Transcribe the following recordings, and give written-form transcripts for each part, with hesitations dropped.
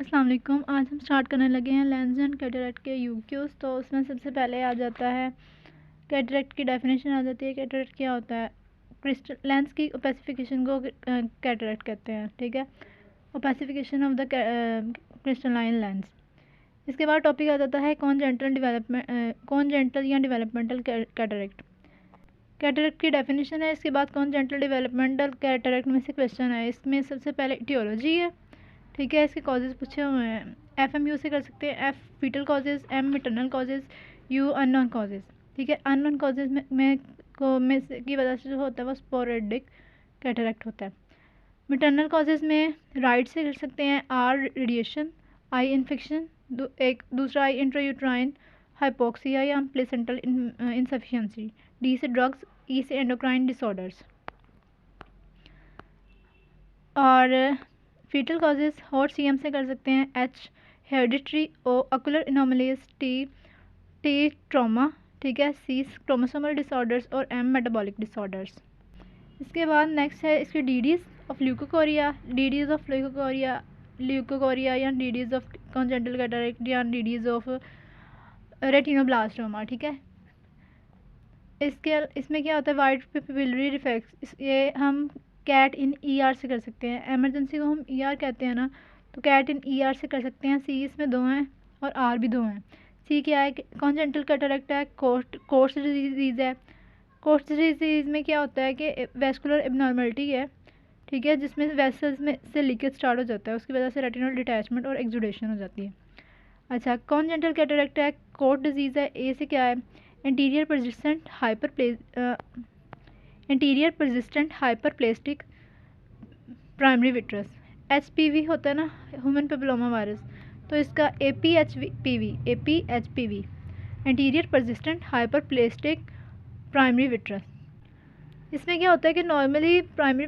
अस्सलाम वालेकुम। आज हम स्टार्ट करने लगे हैं लेंस एंड कैटरेक्ट के यूक्यूज़। तो उसमें सबसे पहले आ जाता है कैटरेक्ट की डेफिनेशन आ जाती है। कैटरेक्ट क्या होता है? क्रिस्टल लेंस की ओपेसिफिकेशन को कैटरेक्ट कहते हैं, ठीक है। Opacification of the crystalline lens. इसके बाद टॉपिक आ जाता है कॉन्जेंटल या डेवलपमेंटल कैटरेक्ट। कैटरेक्ट की डेफिनेशन है। इसके बाद कॉन्जेंटल डेवलपमेंटल कैटरेक्ट में से क्वेश्चन है। इसमें सबसे पहले टियोलॉजी है, ठीक है। इसके कॉजेज़ पूछे हुए हैं। एफ एम यू से कर सकते हैं। F foetal causes, M maternal causes, U unknown causes, ठीक है। अननोन कॉजेज़ में से की वजह से जो होता है वो स्पोरेडिक कैटरेक्ट होता है। मिटरनल कॉजेज़ में राइट से कर सकते हैं। आर रेडिएशन, आई इन्फेक्शन, दूसरा आई इंट्रायूट्राइन हाइपोक्सिया या प्लेसेंटल इनसफिशिएंसी, डी से ड्रग्स, ई से एंडोक्राइन डिसऑर्डर्स। और foetal causes hot C M से कर सकते हैं। H hereditary, O ocular anomalies, T trauma, ठीक है। सी क्रोमोसोमल डिसऑर्डर्स और एम मेटाबॉलिक डिसऑर्डर्स। इसके बाद नेक्स्ट है इसके डीडीज ऑफ ल्यूकोकोरिया, ल्यूकोकोरिया या डीडीज ऑफ कॉन्जेंटल कैटरेक्ट या डीडीज ऑफ रेटिनोब्लास्टोमा, ठीक है। इसमें क्या होता है? White pupillary reflex. ये हम कैट इन ईआर से कर सकते हैं। एमरजेंसी को हम ईआर कहते हैं ना, तो कैट इन ईआर से कर सकते हैं। सी इसमें 2 हैं और आर भी 2 हैं। सी क्या है? कॉन्जेंटल कैटरेक्ट है, कोर्स डिजीज़ है। कोर्स डिजीज़ में क्या होता है कि वेस्कुलर एबनॉर्मलिटी है, ठीक है, जिसमें वेसल्स में से लीकेज स्टार्ट हो जाता है। उसकी वजह से रेटिनल डिटैचमेंट और एक्सुडेशन हो जाती है। अच्छा, कॉन्जेंटल कैटरेक्ट है, कोर्ट डिजीज़ है। ए से क्या है? Anterior persistent hyperplastic primary vitreous. HPV होता है ना, ह्यूमन पेपिलोमा वायरस, तो इसका APHPV anterior persistent hyperplastic primary vitreous. इसमें क्या होता है कि नॉर्मली प्राइमरी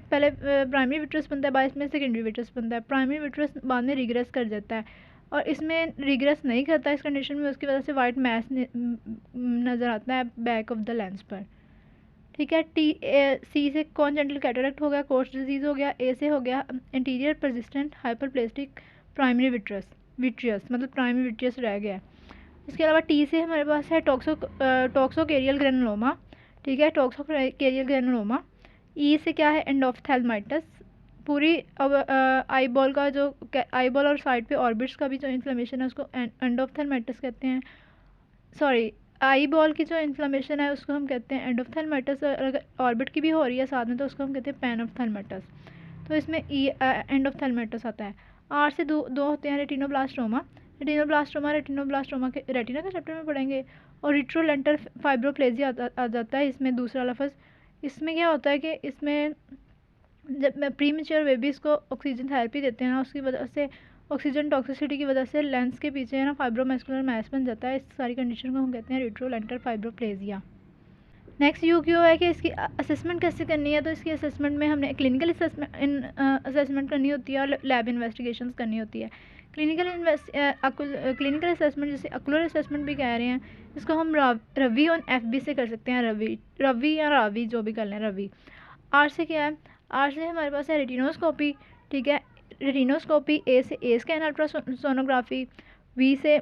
विट्रस बनता है, बाद में सेकेंडरी विट्रस बनता है। प्राइमरी विट्रस बाद में रिग्रेस कर जाता है और इसमें रिग्रेस नहीं करता इस कंडीशन में। उसकी वजह से वाइट मैस नज़र आता है बैक ऑफ द लेंस पर, ठीक है। सी से कॉन्जेंटल कैटरेक्ट हो गया, कोर्स डिजीज़ हो गया। ए से हो गया anterior persistent hyperplastic primary vitreous, मतलब प्राइमरी विट्रियस रह गया है। इसके अलावा टी से हमारे पास है टॉक्सोकेरियल ग्रेनुलोमा, ठीक है, टॉक्सोकेरियल ग्रेनुलोमा। ई से क्या है? एंडोफ्थेल्माइटिस। पूरी आई बॉल का जो आई बॉल और साइड पे ऑर्बिट्स का भी जो इन्फ्लेमेशन है उसको एंडोफ्थेल्माइटिस कहते हैं। सॉरी, आई बॉल की जो इन्फ्लेमेशन है उसको हम कहते हैं एंडोफ्थेल्माइटिस। अगर ऑर्बिट की भी हो रही है साथ में तो उसको हम कहते हैं पैनोफ्थेल्माइटिस। तो इसमें ई एंडोफ्थेल्माइटिस आता है। आर से दो होते हैं रेटिनोब्लास्टोमा रेटिनोब्लास्टोमा के रेटिना के चैप्टर में पढ़ेंगे। और रिट्रोलेंटल फाइब्रोप्लेजिया आ जाता है इसमें दूसरा लफ्ज़। इसमें क्या होता है कि इसमें जब प्री मेच्योर बेबीज़ को ऑक्सीजन थेरेपी देते हैं ना, उसकी वजह से ऑक्सीजन टॉक्सिसिटी की वजह से लेंस के पीछे है ना फाइब्रोमस्कुलर मैस बन जाता है। इस सारी कंडीशन को हम कहते हैं रिट्रोलेंटल फाइब्रोप्लेजिया। नेक्स्ट क्यों है कि इसकी असेसमेंट कैसे करनी है? तो इसकी असेसमेंट में हमने क्लिनिकल असेसमेंट करनी होती है और लैब इन्वेस्टिगेशंस करनी होती है। क्लिनिकल असेसमेंट जिसे अकुलर असेसमेंट भी कह रहे हैं, इसको हम रवि और FB से कर सकते हैं। रवि या रावी जो भी कर लें, रवि। आर से क्या है? आर से हमारे पास है रेटिनोस्कोपी, ठीक है। रेटिनोस्कोपी। ए से ए स्कैन अल्ट्रासोनोग्राफी। वी से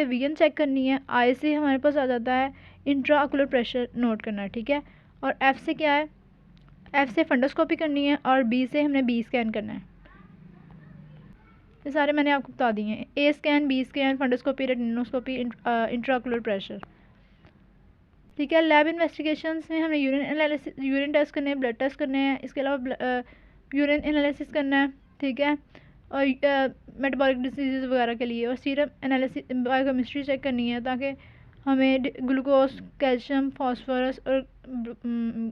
VN चेक करनी है। आई से हमारे पास आ जाता है इंट्रा ऑकुलर प्रेशर नोट करना, ठीक है। और एफ से क्या है? एफ से फंडोस्कोपी करनी है और बी से हमने B स्कैन करना है। ये सारे मैंने आपको बता दिए हैं। A scan, B scan, fundoscopy, retinoscopy, intra ocular pressure, ठीक है। लैब इन्वेस्टिगेशंस में हमने यूरिन टेस्ट करने हैं, ब्लड टेस्ट करने हैं। इसके अलावा यूरिन एनालिसिस करना है, ठीक है। और मेटाबॉलिक डिजीज़ वगैरह के लिए। और सीरम एनालिसिस, बायोकेमिस्ट्री चेक करनी है ताकि हमें ग्लूकोज, कैल्शियम, फास्फोरस और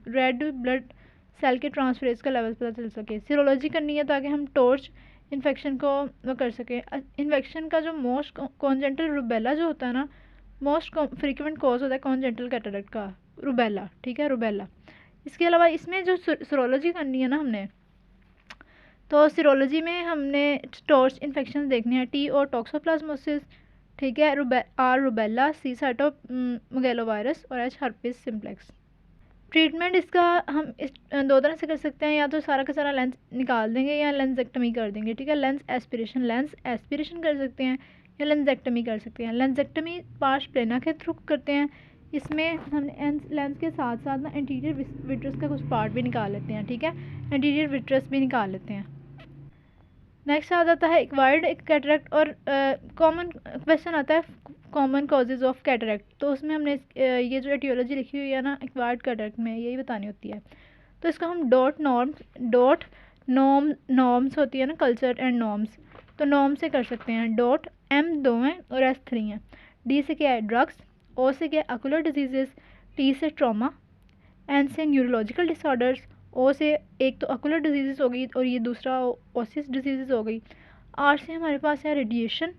रेड ब्लड सेल के ट्रांसफरेज का लेवल पता चल सके। सीरोलॉजी करनी है ताकि हम टॉर्च इन्फेक्शन को वो कर सकें। इन्फेक्शन का जो मोस्ट कॉन्जेंटल रुबेला जो होता है ना, मोस्ट फ्रीक्वेंट कॉज होता है कॉन्जेंटल कैटरेक्ट का, रुबेला, ठीक है, रुबेला। इसके अलावा इसमें जो सीरोलॉजी करनी है ना हमने, तो सीरोलॉजी में हमने टॉर्च इन्फेक्शन देखने हैं। T और टॉक्सोप्लाज्मोसिस, ठीक है। R रुबेला, C साइटोमेगालोवायरस और H हर्पिस सिम्प्लेक्स। ट्रीटमेंट इसका हम इस दो तरह से कर सकते हैं, या तो सारा का सारा लेंस निकाल देंगे या लेंसेक्टमी कर देंगे, ठीक है। लेंस एस्पिरेशन कर सकते हैं या लेंसेक्टमी कर सकते हैं। लेंसेक्टमी पार्श प्लेना के थ्रू करते हैं। इसमें हम लेंस के साथ साथ ना एंटीरियर विट्रस का कुछ पार्ट भी निकाल लेते हैं, ठीक है। एंटीरियर विट्रस भी निकाल लेते हैं। नेक्स्ट आ जाता है एक्वायर्ड कैटरेक्ट, और कॉमन क्वेश्चन आता है कॉमन कॉजेज़ ऑफ कैटरेक्ट। तो उसमें हमने ये जो एटियोलॉजी लिखी हुई है ना एक्वायर्ड कैटरेक्ट में, यही बतानी होती है। तो इसका हम नॉर्म्स होती है ना, कल्चर एंड नॉर्म्स, तो नॉर्म से कर सकते हैं। डॉट M 2 हैं और S 3 हैं। D से क्या है ड्रग्स, O से क्या है अकुलर डिजीज़, T से ट्रॉमा, N से न्यूरोलॉजिकल डिसऑर्डर्स, O से एक तो अकुलर डिजीज़ हो गई और ये दूसरा ओसिस डिजीज़ हो गई। R से हमारे पास है रेडिएशन।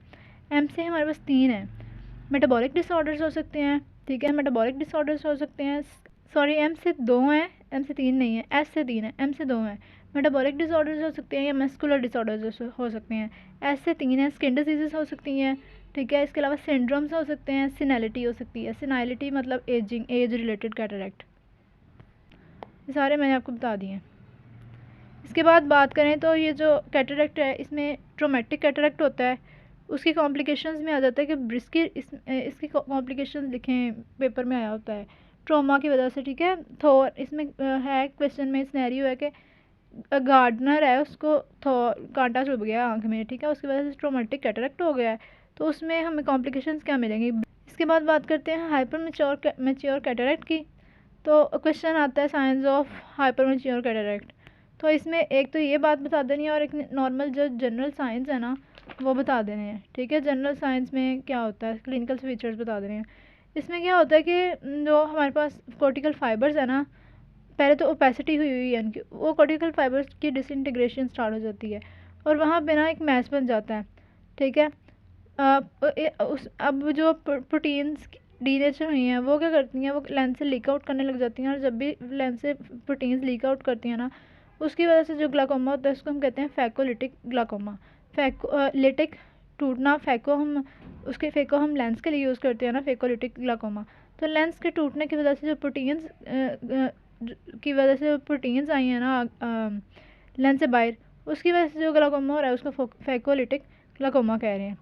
M से हमारे पास 3 है मेटाबॉलिक डिसऑर्डर्स हो सकते हैं, ठीक है। मेटाबॉलिक डिसऑर्डर्स हो सकते हैं, सॉरी M से 2 हैं, M से 3 नहीं है, S से 3 है, M से 2 हैं। मेटाबॉलिक डिसऑर्डर्स हो सकते हैं या मस्कुलर डिसऑर्डर्स हो सकते हैं। S से 3 है, स्किन डिजीज़ हो सकती हैं, ठीक है। इसके अलावा सिंड्रोम्स हो सकते हैं, सिनैलिटी हो सकती है। सिनैलिटी मतलब एज रिलेटेड कैटरेक्ट। ये सारे मैंने आपको बता दिए हैं। इसके बाद बात करें तो ये जो कैटरेक्ट है इसमें ट्रोमेटिक कैटरेक्ट होता है। उसकी कॉम्प्लिकेशंस में आ जाता है कि इसकी कॉम्प्लिकेशंस लिखें, पेपर में आया होता है ट्रोमा की वजह से, ठीक है। तो इसमें है क्वेश्चन में सिनेरियो है कि गार्डनर है, उसको कांटा चुभ गया आँख में, ठीक है, उसकी वजह से ट्रोमेटिक कैटरेक्ट हो गया है। तो उसमें हमें कॉम्प्लिकेशंस क्या मिलेंगी। इसके बाद बात करते हैं हाइपर मैच्योर कैटरेक्ट की। तो क्वेश्चन आता है science of hyper mature cataract. तो इसमें एक तो ये बात बता देनी है और एक नॉर्मल जो जनरल साइंस है ना वो बता देने हैं, ठीक है। जनरल साइंस में क्या होता है, क्लिनिकल फीचर्स बता देने हैं। इसमें क्या होता है कि जो हमारे पास कॉर्टिकल फाइबर्स है ना, पहले तो ओपेसिटी हुई है इनकी, वो कॉर्टिकल फाइबर्स की डिसइंटीग्रेशन स्टार्ट हो जाती है और वहाँ पे ना एक मैस बन जाता है, ठीक है। अब जो प्रोटीन्स डीनेचर हुई हैं वो क्या करती हैं, वो लेंस से लीक आउट करने लग जाती हैं, और जब भी लेंस से प्रोटीन्स लीक आउट करती हैं ना उसकी वजह से जो ग्लाकोमा होता है उसको हम कहते हैं फैकोलिटिक ग्लाकोमा। लिटिक टूटना, फेको हम लेंस के लिए यूज़ करते हैं ना, फेकोलिटिक ग्लाकोमा। तो लेंस के टूटने की वजह से जो प्रोटीन्स आई हैं ना लेंस से बाहर, उसकी वजह से जो ग्लाकोमा हो रहा है उसको फैकोलिटिक ग्लाकोमा कह रहे हैं।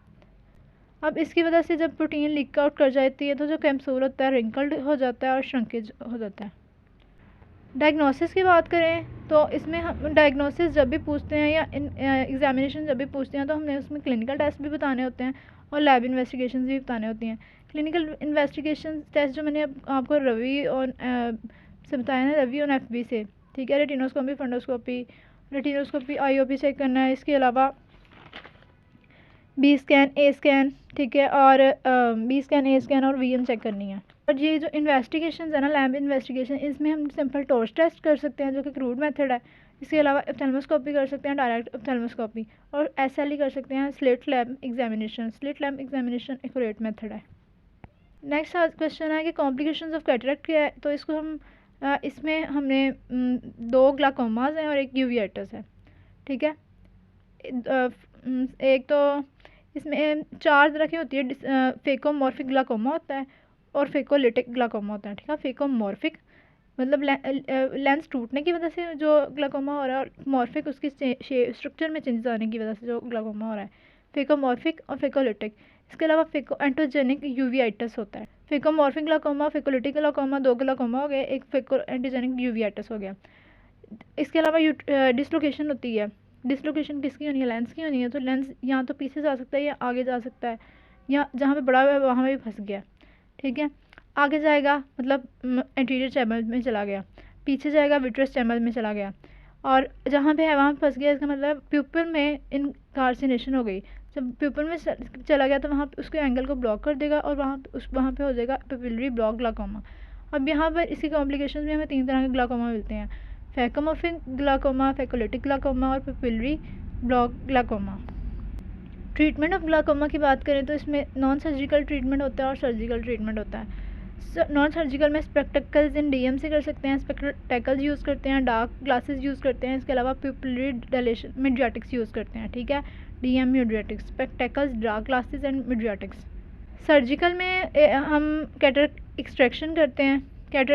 अब इसकी वजह से जब प्रोटीन लीक आउट कर जाती है तो जो कैप्सूल होता है रिंकल्ड हो जाता है और श्रंकेज हो जाता है। डायग्नोसिस की बात करें तो इसमें हम डायग्नोसिस जब भी पूछते हैं या एग्जामिनेशन जब भी पूछते हैं तो हमने उसमें क्लिनिकल टेस्ट भी बताने होते हैं और लैब इन्वेस्टिगेशंस भी बताने होती हैं। क्लिनिकल इन्वेस्टिगेशन टेस्ट जो मैंने आपको रवि और से बताया ना, रवि और FB से, ठीक है। रेटिनोस्कोपी, फंडोस्कोपी, IOP चेक करना है। इसके अलावा B स्कैन, A स्कैन, ठीक है, और B स्कैन, A स्कैन और VN चेक करनी है। और ये जो इन्वेस्टिगेशन है ना लैब इन्वेस्टिगेशन, इसमें हम सिंपल टॉर्च टेस्ट कर सकते हैं जो कि क्रूड मेथड है। इसके अलावा ऑप्थेल्मोस्कोपी कर सकते हैं, डायरेक्ट ऑप्थेल्मोस्कोपी, और SLE कर सकते हैं, slit lamp examination accurate method है। नेक्स्ट क्वेश्चन है कि कॉम्प्लिकेशंस ऑफ कैटरेक्ट क्या है। तो इसको हम इसमें हमने 2 ग्लाकोमास हैं और एक यूविएटस है, ठीक है। एक तो इसमें 4 तरह की होती है, फेकोमॉर्फिक ग्लाकोमा होता है और फेकोलिटिक ग्लाकोमा होता है, ठीक है। फेकोमॉर्फिक मतलब लेंस टूटने की वजह से जो ग्लाकोमा हो रहा है, और मॉर्फिक उसकी स्ट्रक्चर में चेंजेस आने की वजह से जो ग्लाकोमा हो रहा है, फेकोमॉर्फिक और फेकोलिटिक। इसके अलावा फेको एंटोजेनिक यूवियाइटिस होता है। फेकोमॉर्फिक ग्लाकोमा, फेकोलिटिक ग्लाकोमा, 2 ग्लाकोमा हो गए, एक फेको एंटोजेनिक यूवियाइटिस हो गया। इसके अलावा डिसलोकेशन होती है। डिसलोकेशन किसकी होनी है, लेंस की होनी है। तो लेंस यहाँ तो पीछे जा सकता है या आगे जा सकता है, या जहाँ पे बड़ा हुआ है वहाँ पे फंस गया, ठीक है। आगे जाएगा मतलब एंटीरियर चैम्बर में चला गया, पीछे जाएगा विट्रस चैम्बर में चला गया, और जहाँ पे है वहाँ फंस गया। इसका मतलब प्यूपल में इनकार्सिनेशन हो गई। जब प्यूपल में चला गया तो वहाँ पे उसके एंगल को ब्लॉक कर देगा और वहाँ पे हो जाएगा पेपिलरी ब्लॉक ग्लाकोमा। अब यहाँ पर इसी कॉम्प्लिकेशन में हमें 3 तरह के ग्लाकोमा मिलते हैं, फैकोमॉर्फिक ग्लाकोमा, फैकोलिटिक ग्लाकोमा और papillary block glaucoma. Treatment of glaucoma की बात करें तो इसमें नॉन सर्जिकल ट्रीटमेंट होता है और सर्जिकल ट्रीटमेंट होता है। नॉन सर्जिकल में स्पेक्टेकल्स इन DM से कर सकते हैं, स्पेक्टेकल्स यूज़ करते हैं, डार्क ग्लासेस यूज़ करते हैं। इसके अलावा प्यूपिलरी डायलेशन मिडरियाटिक्स यूज़ करते हैं, ठीक है। DM mydriatics, spectacles, dark glasses and mydriatics. Surgical में हम कैटरेक्ट एक्सट्रैक्शन करते हैं। कैटरेक्ट